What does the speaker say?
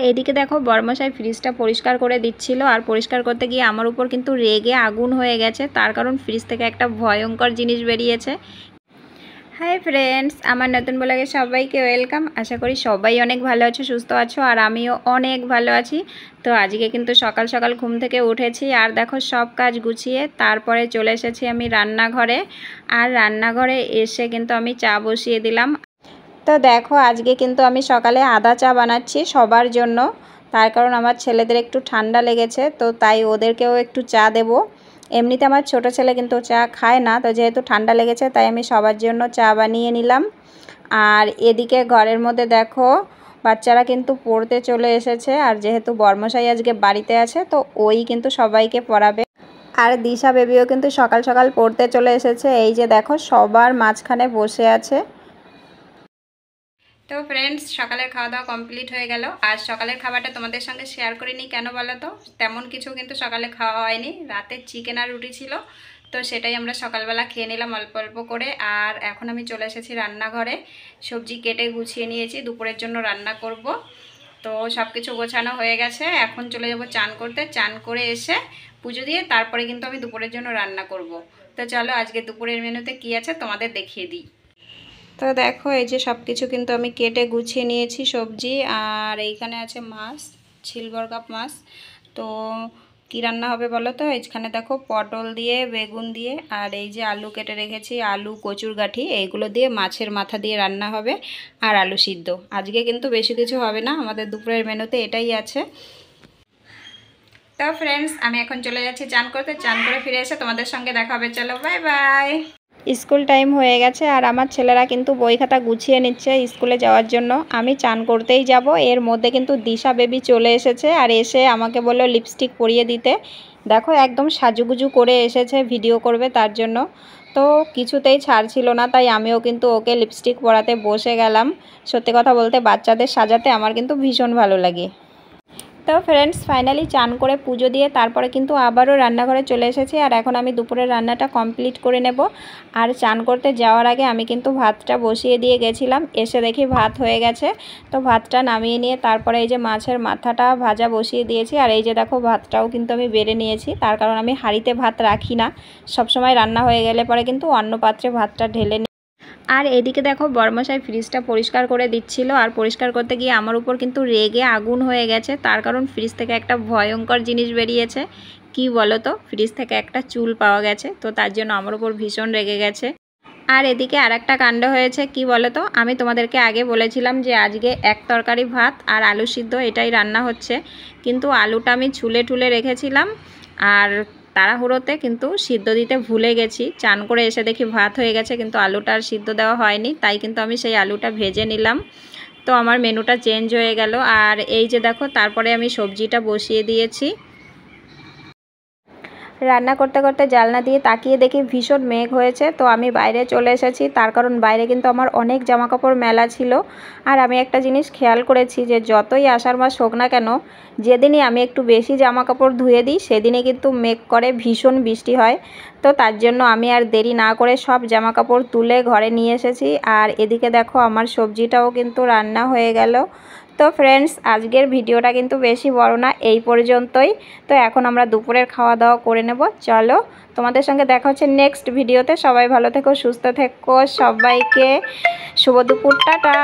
এদিকে দেখো বরমশাই ফ্রিজটা পরিষ্কার করে দিচ্ছিল, আর পরিষ্কার করতে গিয়ে আমার উপর কিন্তু রেগে আগুন হয়ে গেছে, তার কারণ ফ্রিজ থেকে একটা ভয়ঙ্কর জিনিস বেরিয়েছে। হাই ফ্রেন্ডস, আমার নতুন ব্লগে সবাইকে ওয়েলকাম। আশা করি সবাই অনেক ভালো আছো, সুস্থ আছো, আর আমিও অনেক ভালো আছি। তো আজকে কিন্তু সকাল সকাল ঘুম থেকে উঠেছি, আর দেখো সব কাজ গুছিয়ে তারপরে চলে এসেছি আমি রান্নাঘরে। আর রান্নাঘরে এসে কিন্তু আমি চা বসিয়ে দিলাম। তো দেখো আজকে কিন্তু আমি সকালে আদা চা বানাচ্ছি সবার জন্য, তার কারণ আমার ছেলেদের একটু ঠান্ডা লেগেছে, তো তাই ওদেরকেও একটু চা দেব। এমনিতে আমার ছোট ছেলে কিন্তু চা খায় না, তো যেহেতু ঠান্ডা লেগেছে তাই আমি সবার জন্য চা বানিয়ে নিলাম। আর এদিকে ঘরের মধ্যে দেখো বাচ্চারা কিন্তু পড়তে চলে এসেছে, আর যেহেতু বর্মশাই আজকে বাড়িতে আছে তো ওই কিন্তু সবাইকে পড়াবে। আর দিশা বেবিও কিন্তু সকাল সকাল পড়তে চলে এসেছে, এই যে দেখো সবার মাঝখানে বসে আছে। তো ফ্রেন্ডস, সকালের খাওয়া দাওয়া কমপ্লিট হয়ে গেল। আর সকালের খাবারটা তোমাদের সঙ্গে শেয়ার করিনি, কেন বলো তো? তেমন কিছু কিন্তু সকালে খাওয়া হয়নি, রাতে চিকেন আর রুটি ছিল, তো সেটাই আমরা সকালবেলা খেয়ে নিলাম অল্প অল্প করে। আর এখন আমি চলে এসেছি রান্নাঘরে, সবজি কেটে গুছিয়ে নিয়েছি, দুপুরের জন্য রান্না করব। তো সব কিছু গোছানো হয়ে গেছে, এখন চলে যাব চান করতে। চান করে এসে পুজো দিয়ে তারপরে কিন্তু আমি দুপুরের জন্য রান্না করব। তো চলো আজকে দুপুরের মেনুতে কী আছে তোমাদের দেখিয়ে দিই। তো দেখো এই যে সব কিছু কিন্তু আমি কেটে গুছিয়ে নিয়েছি সবজি, আর এইখানে আছে মাছ, সিলভার কাপ মাছ। তো কী রান্না হবে বলো তো? এইখানে দেখো পটল দিয়ে, বেগুন দিয়ে, আর এই যে আলু কেটে রেখেছি, আলু কচুর গাঁঠি এইগুলো দিয়ে মাছের মাথা দিয়ে রান্না হবে, আর আলু সিদ্ধ। আজকে কিন্তু বেশি কিছু হবে না, আমাদের দুপুরের মেনুতে এটাই আছে। তো ফ্রেন্ডস, আমি এখন চলে যাচ্ছি চান করতে। চান করে ফিরে এসে তোমাদের সঙ্গে দেখা হবে। চলো বাই বাই। স্কুল টাইম হয়ে গেছে, আর আমার ছেলেরা কিন্তু বই খাতা গুছিয়ে নিচ্ছে স্কুলে যাওয়ার জন্য। আমি চান করতেই যাব, এর মধ্যে কিন্তু দিশা বেবি চলে এসেছে, আর এসে আমাকে বললো লিপস্টিক পরিয়ে দিতে। দেখো একদম সাজুগুজু করে এসেছে ভিডিও করবে তার জন্য, তো কিছুতেই ছাড় ছিল না, তাই আমিও কিন্তু ওকে লিপস্টিক পরাতে বসে গেলাম। সত্যি কথা বলতে বাচ্চাদের সাজাতে আমার কিন্তু ভীষণ ভালো লাগে। তো ফ্রেন্ডস, ফাইনালি চান করে পুজো দিয়ে তারপরে কিন্তু আবারও রান্নাঘরে চলে এসেছি, আর এখন আমি দুপুরের রান্নাটা কমপ্লিট করে নেব। আর চান করতে যাওয়ার আগে আমি কিন্তু ভাতটা বসিয়ে দিয়ে গেছিলাম, এসে দেখি ভাত হয়ে গেছে। তো ভাতটা নামিয়ে নিয়ে তারপরে এই যে মাছের মাথাটা ভাজা বসিয়ে দিয়েছি, আর এই যে দেখো ভাতটাও কিন্তু আমি বেড়ে নিয়েছি, তার কারণ আমি হাঁড়িতে ভাত রাখি না, সবসময় রান্না হয়ে গেলে পরে কিন্তু অন্য পাত্রে ভাতটা ঢেলে নিই। আর এদিকে দেখো বর্মশাই ফ্রিজটা পরিষ্কার করে দিচ্ছিল, আর পরিষ্কার করতে গিয়ে আমার উপর কিন্তু রেগে আগুন হয়ে গেছে, তার কারণ ফ্রিজ থেকে একটা ভয়ঙ্কর জিনিস বেরিয়েছে। কি বলো তো? ফ্রিজ থেকে একটা চুল পাওয়া গেছে, তো তার জন্য আমার উপর ভীষণ রেগে গেছে। আর এদিকে আর একটা কাণ্ড হয়েছে, কি বলো তো? আমি তোমাদেরকে আগে বলেছিলাম যে আজকে এক তরকারি ভাত আর আলু সিদ্ধ এটাই রান্না হচ্ছে, কিন্তু আলুটা আমি ছুলে টুলে রেখেছিলাম, আর তাড়াহুড়োতে কিন্তু সিদ্ধ দিতে ভুলে গেছি। চান করে এসে দেখি ভাত হয়ে গেছে, কিন্তু আলুটা আর সিদ্ধ দেওয়া হয়নি, তাই কিন্তু আমি সেই আলুটা ভেজে নিলাম। তো আমার মেনুটা চেঞ্জ হয়ে গেল। আর এই যে দেখো তারপরে আমি সবজিটা বসিয়ে দিয়েছি। রান্না করতে করতে জানলা দিয়ে তাকিয়ে দেখি ভীষণ মেঘ হয়েছে, তো আমি বাইরে চলে এসেছি, তার কারণ বাইরে কিন্তু আমার অনেক জামাকাপড় মেলা ছিল। আর আমি একটা জিনিস খেয়াল করেছি যে যতই আষাঢ় মাস হোক না কেন, যেদিনই আমি একটু বেশি জামাকাপড় ধুয়ে দিই সেদিনই কিন্তু মেঘ করে ভীষণ বৃষ্টি হয়। তো তার জন্য আমি আর দেরি না করে সব জামাকাপড় তুলে ঘরে নিয়ে এসেছি। আর এদিকে দেখো আমার সবজিটাও কিন্তু রান্না হয়ে গেল। তো ফ্রেন্ডস, আজকের ভিডিওটা কিন্তু বেশি বড় না, এই পর্যন্তই। তো এখন আমরা দুপুরের খাওয়া দাওয়া করে নেব। চলো তোমাদের সঙ্গে দেখা হচ্ছে নেক্সট ভিডিওতে। সবাই ভালো থেকো, সুস্থ থেকো, সবাইকে শুভ দুপুর, টাটা।